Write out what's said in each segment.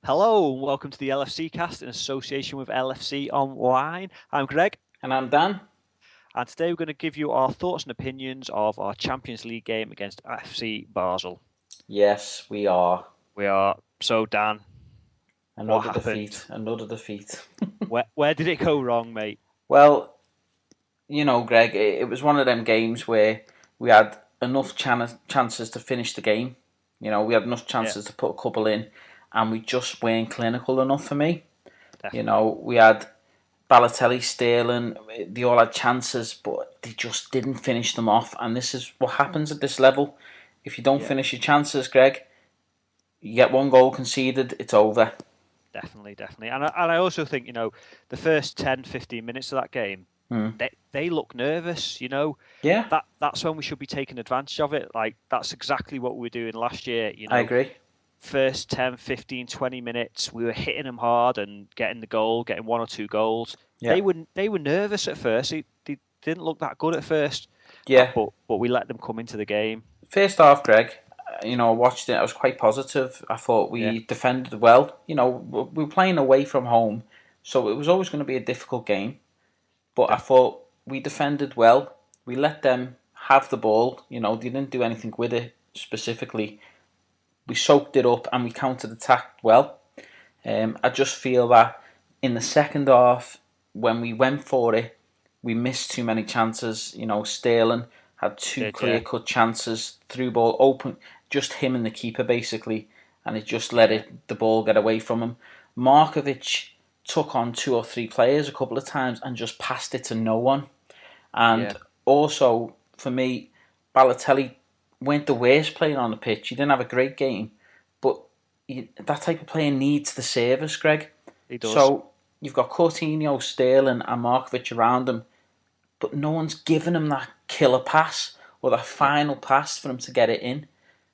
Hello and welcome to the LFCcast in association with LFC Online. I'm Greg, And I'm Dan. and today we're going to give you our thoughts and opinions of our Champions League game against FC Basel. Yes, we are. Dan. What Another happened? defeat. Another defeat. Where did it go wrong, mate? Well, Greg, it was one of them games where we had enough chances to finish the game. We had enough Yeah, chances to put a couple in, and we just weren't clinical enough for me. definitely. We had Balotelli, Sterling, they all had chances, but they just didn't finish them off. And this is what happens at this level. If you don't Yeah, finish your chances, Greg, you get one goal conceded, it's over. definitely. And I also think the first 10, 15 minutes of that game, Hmm. they look nervous. Yeah, That's when we should be taking advantage of it. Like that's exactly what we were doing last year. I agree. First 10, 15, 20 minutes, we were hitting them hard and getting the goal, getting one or two goals. Yeah. They were nervous at first. They didn't look that good at first, Yeah. but we let them come into the game. First half, Greg, I watched it. I was quite positive. I thought Yeah, we defended well. We were playing away from home, so it was always going to be a difficult game. But I definitely. thought we defended well. We let them have the ball. They didn't do anything with it specifically. We soaked it up and we countered attacked well. I just feel that in the second half, when we went for it, we missed too many chances. Sterling had two Did yeah, clear cut chances, through ball open, just him and the keeper basically, and it just let yeah, the ball get away from him. Markovic took on two or three players a couple of times and just passed it to no one. yeah. And also for me, Balotelli weren't the worst player on the pitch. He didn't have a great game, but that type of player needs the service, Greg. He does. So you've got Coutinho, Sterling, and Markovic around him, but no one's given him that killer pass or that Yeah, final pass for him to get it in.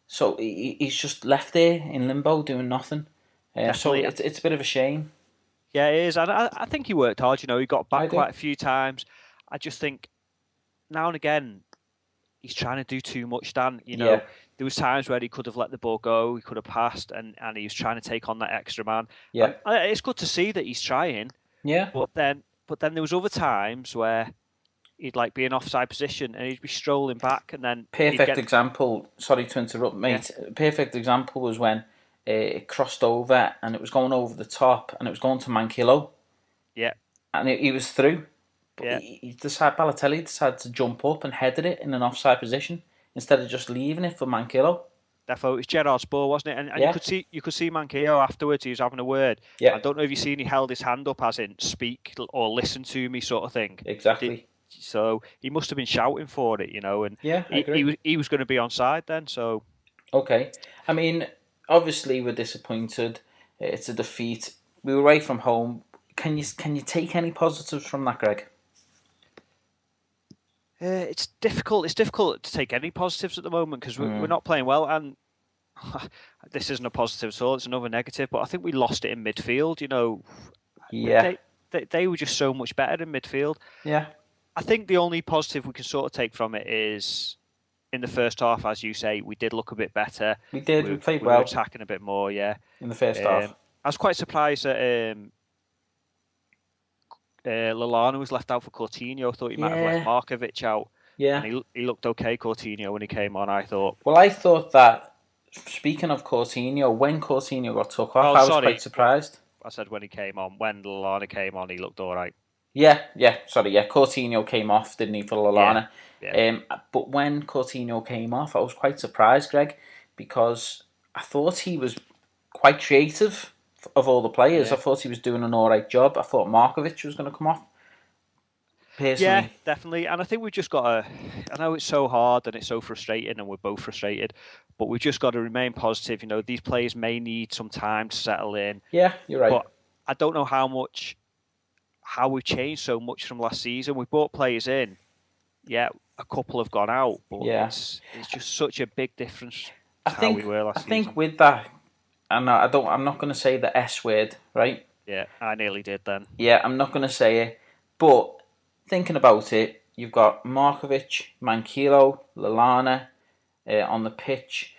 So he's just left there in limbo doing nothing. So definitely. it's a bit of a shame. Yeah, it is. And I think he worked hard. He got I back do. quite a few times. I just think now and again he's trying to do too much, Dan. Yeah, There was times where he could have let the ball go, he could have passed, and he was trying to take on that extra man. yeah, And it's good to see that he's trying, yeah. but then there was other times where he'd like be in offside position and he'd be strolling back, and then he'd Perfect get example. Sorry to interrupt, yeah, mate. Perfect example was when it crossed over and it was going over the top and it was going to Mankillo yeah, and he was through. But yeah. Balotelli decided to jump up and headed it in an offside position instead of just leaving it for Mankillo. Therefore, it was Gerard's ball, wasn't it? And Yeah, you could see Manquillo afterwards. He was having a word. yeah, I don't know if you seen he held his hand up as in speak or listen to me sort of thing. exactly. So he must have been shouting for it, and Yeah, I he agree. was going to be on side then. So Okay. I mean, obviously we're disappointed. It's a defeat. We were away from home. Can you take any positives from that, Greg? it's difficult. It's difficult to take any positives at the moment because we're Mm, not playing well. And this isn't a positive at all. It's another negative. But I think we lost it in midfield. yeah, They were just so much better in midfield. yeah. I think the only positive we can sort of take from it is in the first half, as you say, we did look a bit better. We did. We We played we were well attacking a bit more. Yeah. in the first Um, half. I was quite surprised that Lallana was left out for Coutinho. I thought he might have left Yeah, Markovic out, and yeah. he looked okay, Coutinho, when he came on. I thought. Well, I thought that, speaking of Coutinho, when Coutinho got took off, Oh, I was quite sorry. surprised. I said when he came on. When Lallana came on, he looked all right. Yeah, yeah, sorry, yeah. Coutinho came off, didn't he, for Yeah, Lallana? yeah, But when Coutinho came off, I was quite surprised, Greg, because I thought he was quite creative of all the players. I yeah. thought he was doing an all right job. I thought Markovic was going to come off, Yeah, personally. definitely. And I think we've just got to. I know it's so hard and it's so frustrating, and we're both frustrated, but we've just got to remain positive. These players may need some time to settle in, Yeah, you're right. but I don't know how we've changed so much from last season. We brought players in, yeah, a couple have gone out, but Yeah. it's just such a big difference I to how we think were I last think season. with that, and I'm not going to say the S word, right? Yeah, I nearly did then. Yeah, I'm not going to say it. But thinking about it, you've got Markovic, Mankilo, Lallana on the pitch.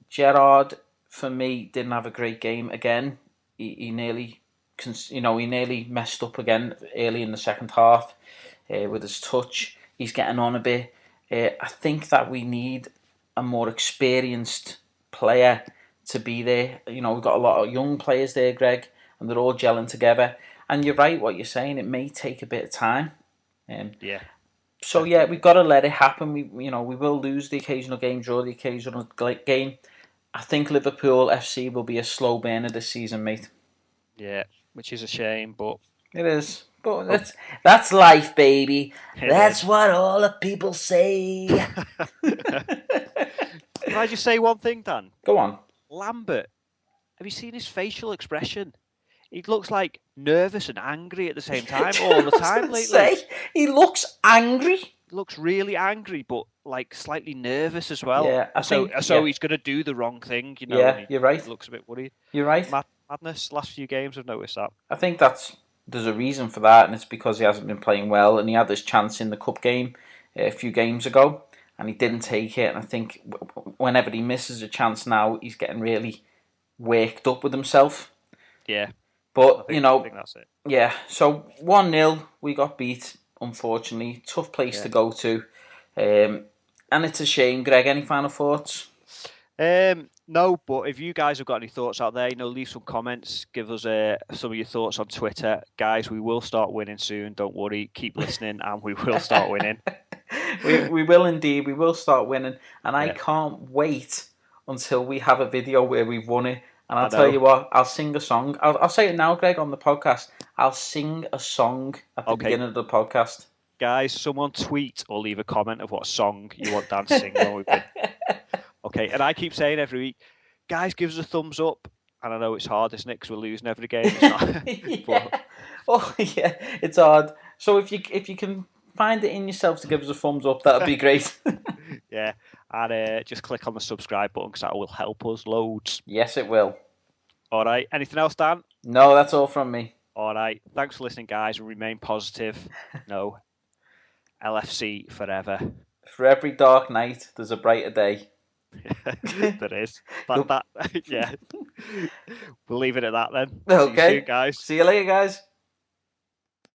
Gerard, for me, didn't have a great game again. he nearly, he nearly messed up again early in the second half with his touch. He's getting on a bit. I think that we need a more experienced player to be there. We've got a lot of young players there, Greg, and they're all gelling together. And you're right, what you're saying. It may take a bit of time. Yeah. So yeah, we've got to let it happen. We will lose the occasional game, draw the occasional game. I think Liverpool FC will be a slow burner this season, mate. Yeah, which is a shame, but it is. But that's life, baby. That's is. what all the people say. Can I just say one thing, Dan? Go on. Lambert, have you seen his facial expression? He looks like nervous and angry at the same time all the time lately. He looks angry. He looks really angry, but like slightly nervous as well. Yeah, so he's going to do the wrong thing, Yeah, you're right. He looks a bit worried. You're right. Madness. Last few games, I've noticed that. I think there's a reason for that, and it's because he hasn't been playing well, and he had his chance in the cup game a few games ago, and he didn't take it. And I think whenever he misses a chance now, he's getting really worked up with himself. Yeah. But, I think that's it. Yeah, so 1-0, we got beat, unfortunately. Tough place to go to. And it's a shame. Greg, any final thoughts? No, but if you guys have got any thoughts out there, leave some comments. Give us some of your thoughts on Twitter. Guys, we will start winning soon. Don't worry. Keep listening and we will start winning. we will indeed. We will start winning. And I can't wait until we have a video where we've won it. And I'll tell you what, I'll sing a song. I'll say it now, Greg, on the podcast. I'll sing a song at the beginning of the podcast. Guys, someone tweet or leave a comment of what song you want Dan to sing when we win. Okay, and I keep saying every week, guys, give us a thumbs up. And I know it's hard, isn't it? Because we're losing every game. It's not. But... Oh, yeah, it's hard. So if you can find it in yourself to give us a thumbs up, that'd be great. Yeah, and just click on the subscribe button because that will help us loads. Yes, it will. All right. Anything else, Dan? No, that's all from me. All right. Thanks for listening, guys, and remain positive. No. LFC forever. For every dark night, there's a brighter day. There is. Yeah. We'll leave it at that then. Okay. See you soon, guys. See you later, guys.